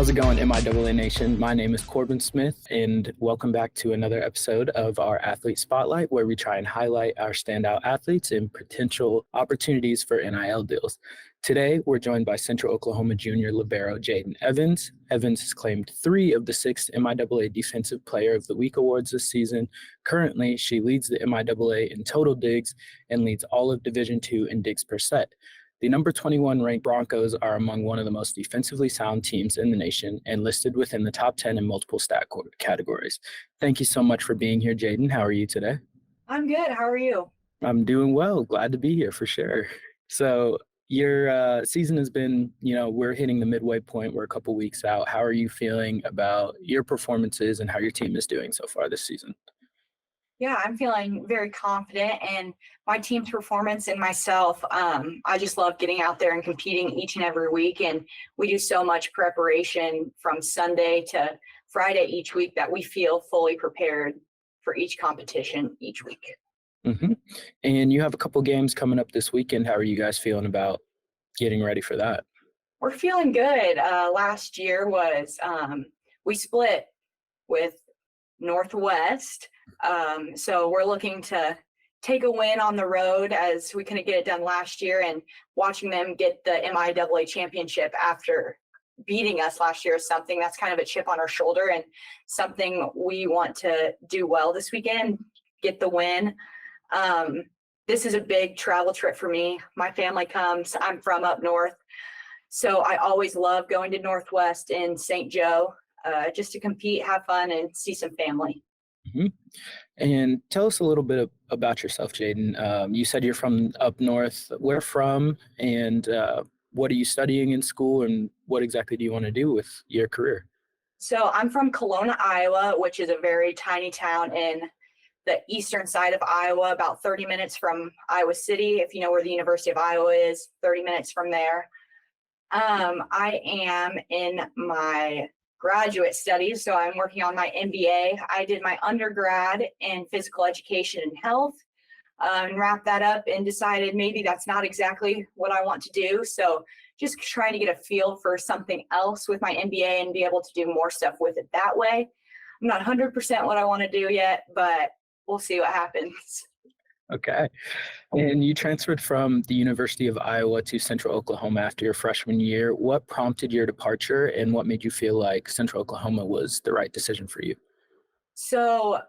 How's it going, MIAA Nation? My name is Corbin Smith, and welcome back to another episode of our Athlete Spotlight, where we try and highlight our standout athletes and potential opportunities for NIL deals. Today, we're joined by Central Oklahoma junior libero Jaedynn Evans. Evans has claimed 3 of the 6 MIAA Defensive Player of the Week awards this season. Currently, she leads the MIAA in total digs and leads all of Division II in digs per set. The number 21 ranked Broncos are among one of the most defensively sound teams in the nation and listed within the top 10 in multiple stat categories. Thank you so much for being here, Jaedynn. How are you today? I'm good. How are you? I'm doing well. Glad to be here for sure. So your season has been, we're hitting the midway point. We're a couple weeks out. How are you feeling about your performances and how your team is doing so far this season? Yeah, I'm feeling very confident in my team's performance and myself. I just love getting out there and competing each and every week. And we do so much preparation from Sunday to Friday each week that we feel fully prepared for each competition each week. Mm-hmm. And you have a couple games coming up this weekend. How are you guys feeling about getting ready for that? We're feeling good. Last year was we split with Northwest. So we're looking to take a win on the road as we couldn't get it done last year, and watching them get the MIAA championship after beating us last year is something that's kind of a chip on our shoulder and something we want to do well this weekend, get the win. This is a big travel trip for me. My family comes. I'm from up north, so I always love going to Northwest in St. Joe just to compete, have fun, and see some family. Mm-hmm. And tell us a little bit about yourself, Jaedynn. You said you're from up north. Where from, and what are you studying in school, and what exactly do you want to do with your career? So I'm from Kelowna, Iowa, which is a very tiny town in the eastern side of Iowa, about 30 minutes from Iowa City. If you know where the University of Iowa is, 30 minutes from there. I am in my graduate studies, so I'm working on my MBA. I did my undergrad in physical education and health, and wrapped that up and decided maybe that's not exactly what I want to do. So just trying to get a feel for something else with my MBA and be able to do more stuff with it that way. I'm not 100% what I want to do yet, but we'll see what happens. Okay. And you transferred from the University of Iowa to Central Oklahoma after your freshman year. What prompted your departure, and what made you feel like Central Oklahoma was the right decision for you? So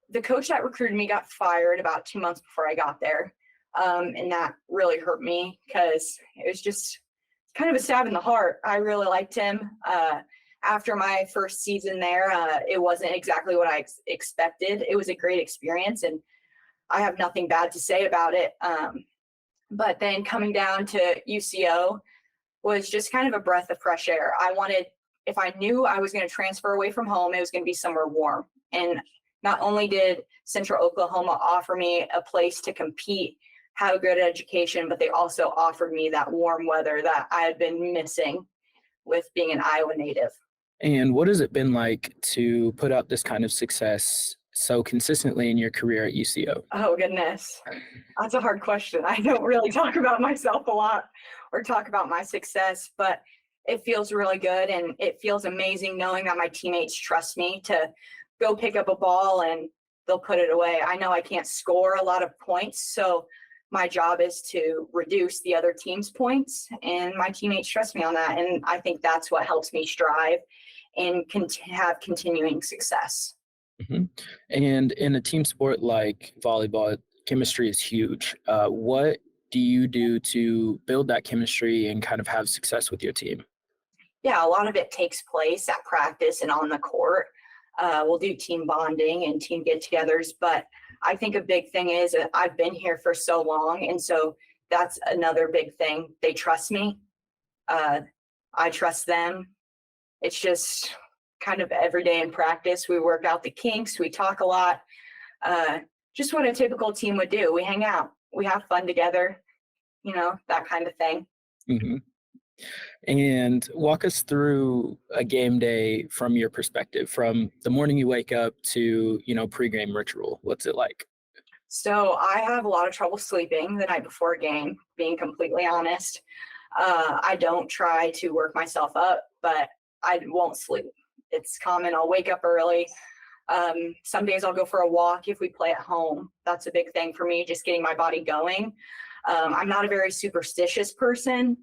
the coach that recruited me got fired about 2 months before I got there. And that really hurt me because it was just kind of a stab in the heart. I really liked him. After my first season there, it wasn't exactly what I expected. It was a great experience, and I have nothing bad to say about it. But then coming down to UCO was just kind of a breath of fresh air. If I knew I was going to transfer away from home, it was going to be somewhere warm. And not only did Central Oklahoma offer me a place to compete, have a good education, but they also offered me that warm weather that I had been missing with being an Iowa native. And what has it been like to put up this kind of success so consistently in your career at UCO? Oh, goodness. That's a hard question. I don't really talk about myself a lot or talk about my success, but it feels really good, and it feels amazing knowing that my teammates trust me to go pick up a ball and they'll put it away. I know I can't score a lot of points, so my job is to reduce the other team's points, and my teammates trust me on that, and I think that's what helps me strive and have continuing success. Mm-hmm. And in a team sport like volleyball, chemistry is huge. What do you do to build that chemistry and kind of have success with your team? Yeah, a lot of it takes place at practice and on the court. We'll do team bonding and team get-togethers, but I think a big thing is that I've been here for so long, and so that's another big thing. They trust me. I trust them. It's just kind of every day in practice. We work out the kinks. We talk a lot. Just what a typical team would do. We hang out. We have fun together, that kind of thing. Mm-hmm. And walk us through a game day from your perspective, from the morning you wake up to, pregame ritual. What's it like? So I have a lot of trouble sleeping the night before a game, being completely honest. I don't try to work myself up, but I won't sleep. It's common. I'll wake up early. Some days I'll go for a walk if we play at home. That's a big thing for me, just getting my body going. I'm not a very superstitious person.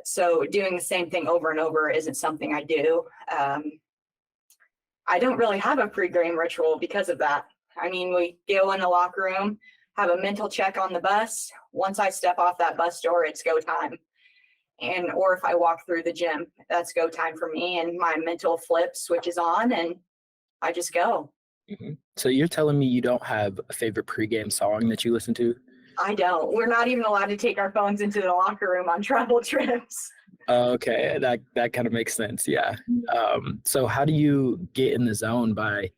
So doing the same thing over and over isn't something I do. I don't really have a pre-game ritual because of that. I mean, we go in the locker room, have a mental check on the bus. Once I step off that bus door, it's go time. Or if I walk through the gym, that's go time for me. And my mental flip switches on and I just go. Mm-hmm. So you're telling me you don't have a favorite pregame song that you listen to? I don't. We're not even allowed to take our phones into the locker room on travel trips. Okay, that kind of makes sense. Yeah. So how do you get in the zone by,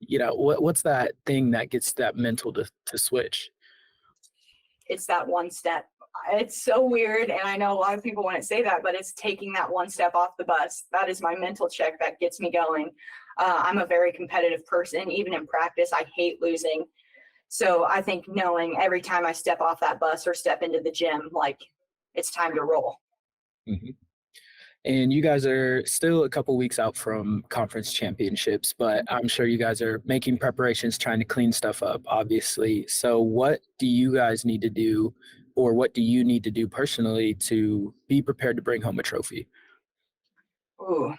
what's that thing that gets that mental to switch? It's that one step. It's so weird, and I know a lot of people wouldn't say that, but it's taking that one step off the bus. That is my mental check that gets me going. I'm a very competitive person. Even in practice, I hate losing. So I think knowing every time I step off that bus or step into the gym, like, it's time to roll. Mm-hmm. And you guys are still a couple weeks out from conference championships, but I'm sure you guys are making preparations, trying to clean stuff up, obviously. So what do you guys need to do, or what do you need to do personally to be prepared to bring home a trophy? Ooh.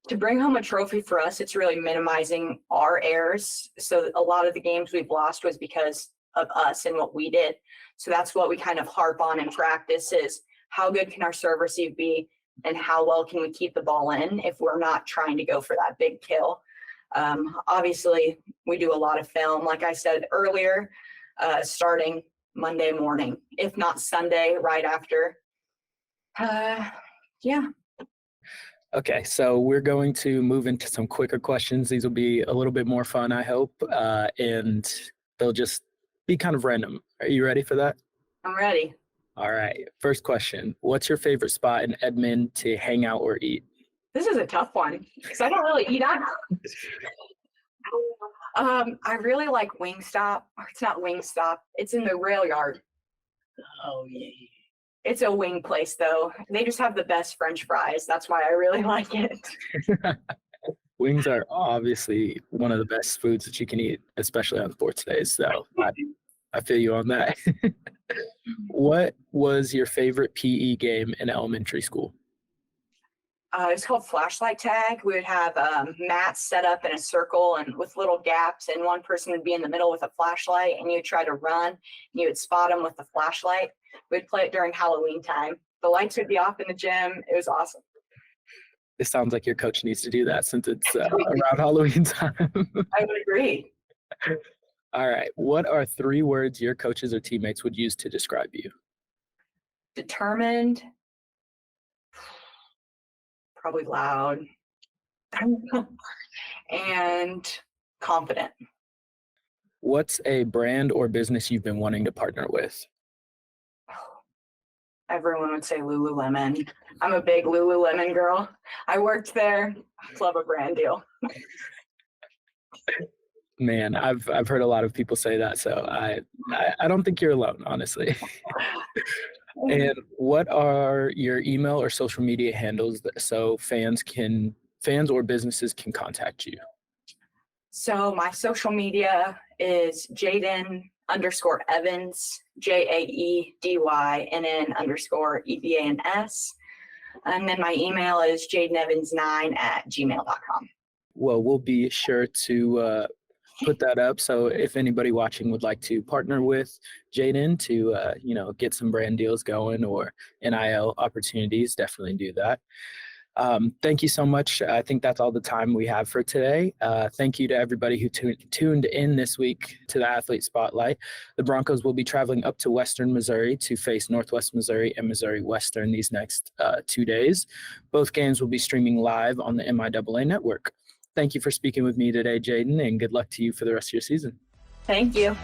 To bring home a trophy for us, it's really minimizing our errors. So a lot of the games we've lost was because of us and what we did. So that's what we kind of harp on in practice is how good can our serve receive be and how well can we keep the ball in if we're not trying to go for that big kill. Obviously, we do a lot of film, like I said earlier, starting Monday morning, if not Sunday right after. Yeah. Okay, so we're going to move into some quicker questions. These will be a little bit more fun, I hope, and they'll just be kind of random. Are you ready for that? I'm ready. All right. First question. What's your favorite spot in Edmond to hang out or eat? This is a tough one because I don't really eat out. I really like Wingstop. It's not Wingstop. It's in the rail yard. Oh, yeah. It's a wing place, though. They just have the best French fries. That's why I really like it. Wings are obviously one of the best foods that you can eat, especially on sports days. So I feel you on that. What was your favorite PE game in elementary school? It's called flashlight tag. We would have mats set up in a circle and with little gaps, and one person would be in the middle with a flashlight, and you'd try to run, and you would spot them with the flashlight. We'd play it during Halloween time. The lights would be off in the gym. It was awesome. It sounds like your coach needs to do that since it's around Halloween time. I would agree. All right. What are 3 words your coaches or teammates would use to describe you? Determined. Probably loud. And confident. What's a brand or business you've been wanting to partner with? Everyone would say Lululemon. I'm a big Lululemon girl. I worked there. I love a brand deal. Man, I've heard a lot of people say that, so I don't think you're alone, honestly. And what are your email or social media handles so fans or businesses can contact you? So my social media is Jaedynn _Evans, JAEDYNN_EVANS. And then my email is jaedynnevans9@gmail.com. Well, we'll be sure to put that up. So if anybody watching would like to partner with Jaedynn to, get some brand deals going or NIL opportunities, definitely do that. Thank you so much. I think that's all the time we have for today. Thank you to everybody who tuned in this week to the Athlete Spotlight. The Broncos will be traveling up to Western Missouri to face Northwest Missouri and Missouri Western these next 2 days. Both games will be streaming live on the MIAA network. Thank you for speaking with me today, Jaedynn, and good luck to you for the rest of your season. Thank you.